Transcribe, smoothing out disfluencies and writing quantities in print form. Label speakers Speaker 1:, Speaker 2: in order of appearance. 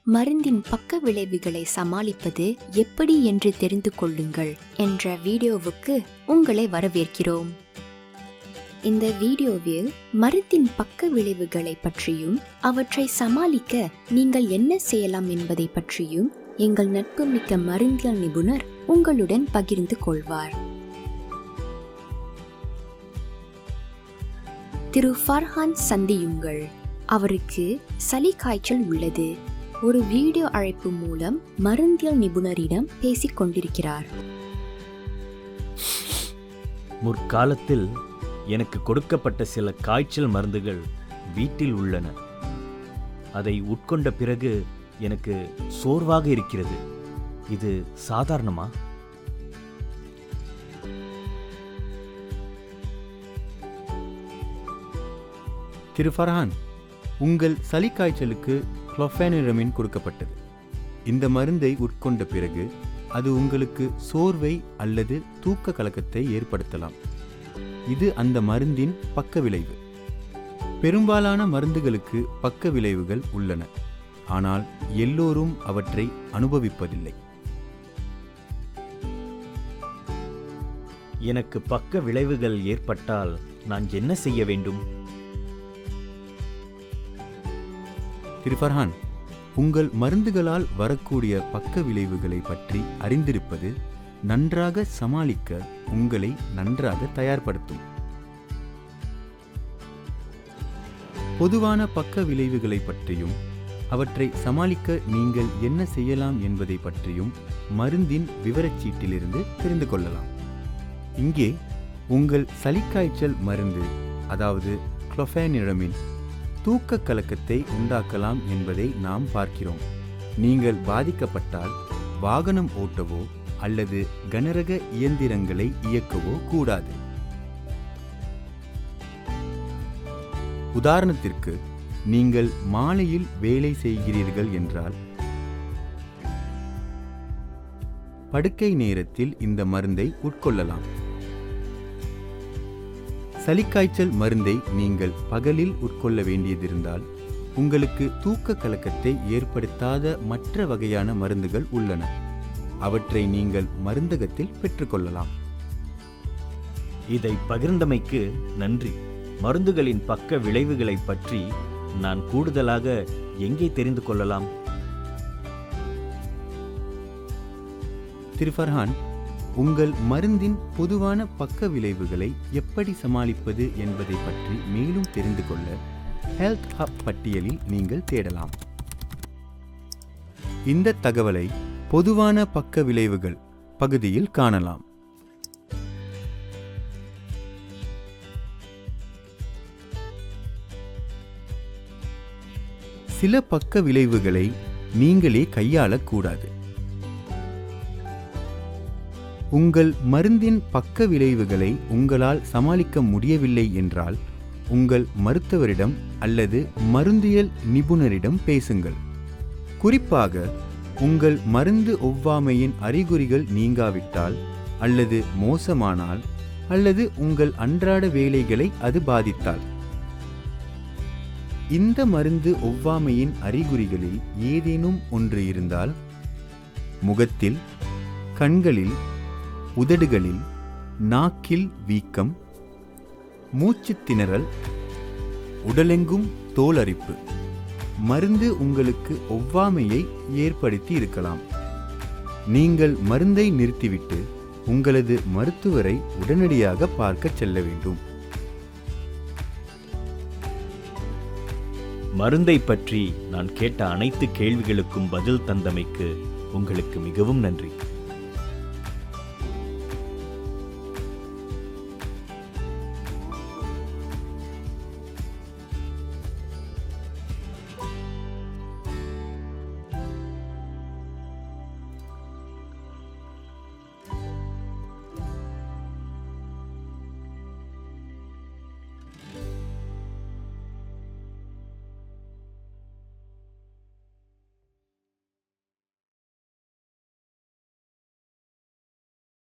Speaker 1: மருந்தின் பக்க விளைவுகளை சமாளிப்பது எப்படி என்று தெரிந்து கொள்ளுங்கள் என்ற வீடியோவுக்கு உங்களை வரவேற்கிறோம். இந்த வீடியோவில் மருந்தின் பக்க விளைவுகளை பற்றியும் அவற்றை சமாளிக்க நீங்கள் என்ன செய்யலாம் என்பதை பற்றியும் எங்கள் நட்புமிக்க மருந்தியல் நிபுணர் உங்களுடன் பகிர்ந்து கொள்வார். திரு ஃபர்ஹான் சந்தியுங்கள். அவருக்கு சளி காய்ச்சல் உள்ளது. ஒரு வீடியோ அழைப்பு மூலம் மருந்தியல் நிபுணரிடம் பேசிக் கொண்டிருக்கிறார்.
Speaker 2: முற்காலத்தில் எனக்கு கொடுக்கப்பட்ட சில காய்ச்சல் மருந்துகள் வீட்டில் உள்ளன. அதை உட்கொண்ட பிறகு எனக்கு சோர்வாக இருக்கிறது. இது சாதாரணமா?
Speaker 3: திரு ஃபர்ஹான், உங்கள் சளி காய்ச்சலுக்கு குளோஃபெனிரமின் கொடுக்கப்பட்டது. இந்த மருந்தை உட்கொண்ட பிறகு அது உங்களுக்கு சோர்வை அல்லது தூக்க கலக்கத்தை ஏற்படுத்தலாம். இது அந்த மருந்தின் பக்க விளைவு. பெரும்பாலான மருந்துகளுக்கு பக்க விளைவுகள் உள்ளன, ஆனால் எல்லோரும் அவற்றை அனுபவிப்பதில்லை.
Speaker 2: எனக்கு பக்க விளைவுகள் ஏற்பட்டால் நான் என்ன செய்ய வேண்டும்?
Speaker 3: திரு ஃபர்ஹான், உங்கள் மருந்துகளால் வரக்கூடிய பக்க விளைவுகளை பற்றி அறிந்திருப்பது நன்றாக சமாளிக்க உங்களை நன்றாக தயார்படுத்தும். பொதுவான பக்க விளைவுகளை பற்றியும் அவற்றை சமாளிக்க நீங்கள் என்ன செய்யலாம் என்பதை பற்றியும் மருந்தின் விவரச்சீட்டிலிருந்து தெரிந்து கொள்ளலாம். இங்கே உங்கள் சளிக்காய்ச்சல் மருந்து, அதாவது குளோஃபெனிரமின், தூக்க கலக்கத்தை உண்டாக்கலாம் என்பதை நாம் பார்க்கிறோம். நீங்கள் பாதிக்கப்பட்டால் வாகனம் ஓட்டவோ அல்லது கனரக இயந்திரங்களை இயக்கவோ கூடாது. உதாரணத்திற்கு, நீங்கள் மாலையில் வேலை செய்கிறீர்கள் என்றால் படுக்கை நேரத்தில் இந்த மருந்தை உட்கொள்ளலாம். சளிக்காய்ச்சல் மருந்தை நீங்கள் பகலில் உட்கொள்ள வேண்டியதிருந்தால் உங்களுக்கு தூக்க கலக்கத்தை ஏற்படுத்தாத மற்ற வகையான மருந்துகள் உள்ளன. அவற்றை நீங்கள் மருந்தகத்தில் பெற்றுக்கொள்ளலாம்.
Speaker 2: இதை பகிர்ந்தமைக்கு நன்றி. மருந்துகளின் பக்க விளைவுகளை பற்றி நான் கூடுதலாக எங்கே தெரிந்து கொள்ளலாம்?
Speaker 3: திரு ஃபர்ஹான், உங்கள் மருந்தின் பொதுவான பக்க விளைவுகளை எப்படி சமாளிப்பது என்பதை பற்றி மேலும் தெரிந்து கொள்ள ஹெல்த் ஹப் பட்டியலில் நீங்கள் தேடலாம். இந்த தகவலை பொதுவான பக்க விளைவுகள் பகுதியில் காணலாம். சில பக்க விளைவுகளை நீங்களே கையாளக்கூடாது. உங்கள் மருந்தின் பக்க விளைவுகளை உங்களால் சமாளிக்க முடியவில்லை என்றால் உங்கள் மருத்துவரிடம் அல்லது மருந்தியல் நிபுணரிடம் பேசுங்கள். குறிப்பாக உங்கள் மருந்து ஒவ்வாமையின் அறிகுறிகள் நீங்காவிட்டால் அல்லது மோசமானால் அல்லது உங்கள் அன்றாட வேலைகளை அது பாதித்தால். இந்த மருந்து ஒவ்வாமையின் அறிகுறிகளில் ஏதேனும் ஒன்று இருந்தால், முகத்தில், கண்களில், உதடுகளில், நாக்கில் வீக்கம், மூச்சு திணறல், உடலெங்கும் தோலரிப்பு, மருந்து உங்களுக்கு ஒவ்வாமையை ஏற்படுத்தி இருக்கலாம். நீங்கள் மருந்தை நிறுத்திவிட்டு உங்களது மருத்துவரை உடனடியாக பார்க்க செல்ல வேண்டும்.
Speaker 2: மருந்தை பற்றி நான் கேட்ட அனைத்து கேள்விகளுக்கும் பதில் தந்தமைக்கு உங்களுக்கு மிகவும் நன்றி.